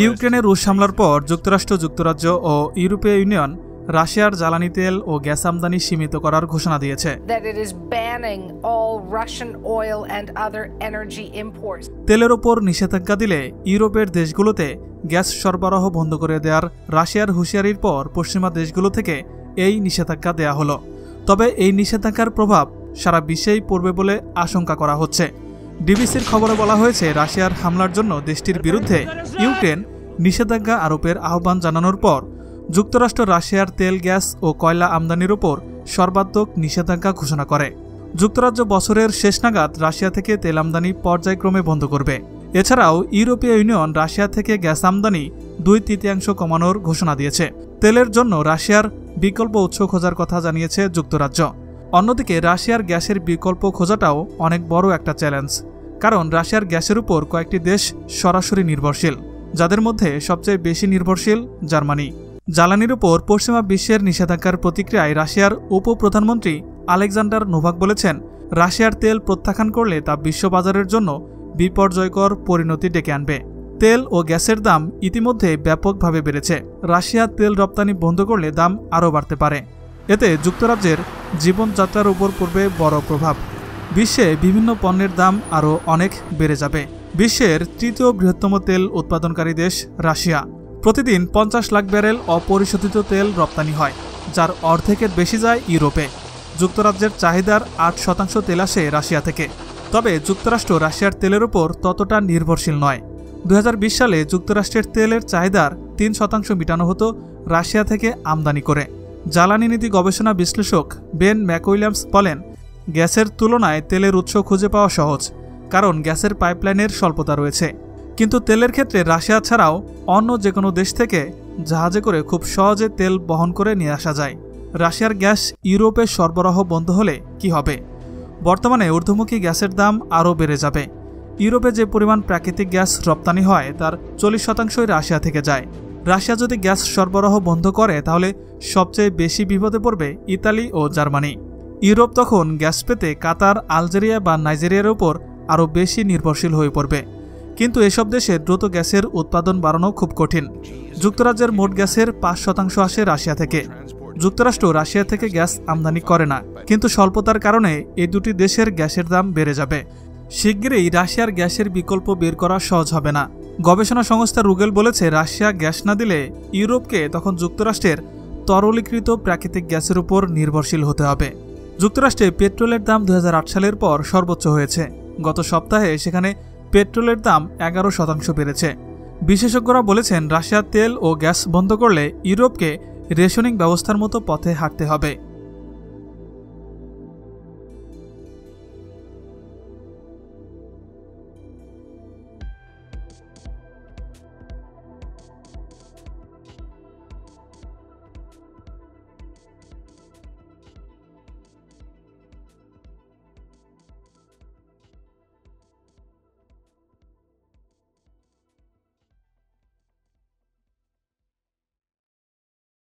ইউক্রেনের রুশ হামলার পর যুক্তরাষ্ট্র, যুক্তরাজ্য ও ইউরোপীয় ইউনিয়ন রাশিয়ার জ্বালানি তেল ও গ্যাস আমদানি সীমিত করার ঘোষণা দিয়েছে। তেলের ওপর নিষেধাজ্ঞা দিলে ইউরোপের দেশগুলোতে গ্যাস সরবরাহ বন্ধ করে দেওয়ার রাশিয়ার হুঁশিয়ারির পর পশ্চিমা দেশগুলো থেকে এই নিষেধাজ্ঞা দেয়া হলো। তবে এই নিষেধাজ্ঞার প্রভাব সারা বিশ্বেই পড়বে বলে আশঙ্কা করা হচ্ছে। ডিবিসির খবরে বলা হয়েছে, রাশিয়ার হামলার জন্য দেশটির বিরুদ্ধে ইউক্রেন নিষেধাজ্ঞা আরোপের আহ্বান জানানোর পর যুক্তরাষ্ট্র রাশিয়ার তেল, গ্যাস ও কয়লা আমদানির উপর সর্বাত্মক নিষেধাজ্ঞা ঘোষণা করে। যুক্তরাজ্য বছরের শেষ নাগাদ রাশিয়া থেকে তেল আমদানি পর্যায়ক্রমে বন্ধ করবে। এছাড়াও ইউরোপীয় ইউনিয়ন রাশিয়া থেকে গ্যাস আমদানি 2/3 কমানোর ঘোষণা দিয়েছে। তেলের জন্য রাশিয়ার বিকল্প উৎস খোঁজার কথা জানিয়েছে যুক্তরাজ্য। অন্যদিকে রাশিয়ার গ্যাসের বিকল্প খোঁজাটাও অনেক বড় একটা চ্যালেঞ্জ, কারণ রাশিয়ার গ্যাসের উপর কয়েকটি দেশ সরাসরি নির্ভরশীল, যাদের মধ্যে সবচেয়ে বেশি নির্ভরশীল জার্মানি। জ্বালানির উপর পশ্চিমা বিশ্বের নিষেধাজ্ঞার প্রতিক্রিয়ায় রাশিয়ার উপপ্রধানমন্ত্রী আলেকজান্ডার নোভাক বলেছেন, রাশিয়ার তেল প্রত্যাখ্যান করলে তা বিশ্ববাজারের জন্য বিপর্যয়কর পরিণতি ডেকে আনবে। তেল ও গ্যাসের দাম ইতিমধ্যে ব্যাপকভাবে বেড়েছে। রাশিয়া তেল রপ্তানি বন্ধ করলে দাম আরও বাড়তে পারে। এতে যুক্তরাজ্যের জীবনযাত্রার উপর পড়বে বড় প্রভাব। বিশ্বে বিভিন্ন পণ্যের দাম আরও অনেক বেড়ে যাবে। বিশ্বের তৃতীয় বৃহত্তম তেল উৎপাদনকারী দেশ রাশিয়া। প্রতিদিন 50 লাখ ব্যারেল অপরিশোধিত তেল রপ্তানি হয়, যার অর্ধেকের বেশি যায় ইউরোপে। যুক্তরাজ্যের চাহিদার 8% তেল আসে রাশিয়া থেকে। তবে যুক্তরাষ্ট্র রাশিয়ার তেলের উপর ততটা নির্ভরশীল নয়। 2020 সালে যুক্তরাষ্ট্রের তেলের চাহিদার 3% মেটানো হতো রাশিয়া থেকে আমদানি করে। জ্বালানি নীতি গবেষণা বিশ্লেষক বেন ম্যাকউইলিয়ামস বলেন, গ্যাসের তুলনায় তেলের উৎস খুঁজে পাওয়া সহজ, কারণ গ্যাসের পাইপলাইনের স্বল্পতা রয়েছে। কিন্তু তেলের ক্ষেত্রে রাশিয়া ছাড়াও অন্য যে কোনো দেশ থেকে জাহাজে করে খুব সহজে তেল বহন করে নিয়ে আসা যায়। রাশিয়ার গ্যাস ইউরোপে সরবরাহ বন্ধ হলে কি হবে? বর্তমানে ঊর্ধ্বমুখী গ্যাসের দাম আরও বেড়ে যাবে। ইউরোপে যে পরিমাণ প্রাকৃতিক গ্যাস রপ্তানি হয় তার 40% রাশিয়া থেকে যায়। রাশিয়া যদি গ্যাস সরবরাহ বন্ধ করে তাহলে সবচেয়ে বেশি বিপদে পড়বে ইতালি ও জার্মানি। ইউরোপ তখন গ্যাস পেতে কাতার, আলজেরিয়া বা নাইজেরিয়ার উপর আরও বেশি নির্ভরশীল হয়ে পড়বে। কিন্তু এসব দেশে দ্রুত গ্যাসের উৎপাদন বাড়ানো খুব কঠিন। যুক্তরাজ্যের মোট গ্যাসের 5% আসে রাশিয়া থেকে। যুক্তরাষ্ট্র রাশিয়া থেকে গ্যাস আমদানি করে না, কিন্তু স্বল্পতার কারণে এই দুটি দেশের গ্যাসের দাম বেড়ে যাবে। শিগগিরই রাশিয়ার গ্যাসের বিকল্প বের করা সহজ হবে না। গবেষণা সংস্থা রুগেল বলেছে, রাশিয়া গ্যাস না দিলে ইউরোপকে তখন যুক্তরাষ্ট্রের তরলীকৃত প্রাকৃতিক গ্যাসের উপর নির্ভরশীল হতে হবে। যুক্তরাষ্ট্রে পেট্রোলের দাম 2008 সালের পর সর্বোচ্চ হয়েছে। গত সপ্তাহে সেখানে পেট্রোলের দাম 11% বেড়েছে। বিশেষজ্ঞরা বলেছেন, রাশিয়ার তেল ও গ্যাস বন্ধ করলে ইউরোপকে রেশনিং ব্যবস্থার মতো পথে হাঁটতে হবে।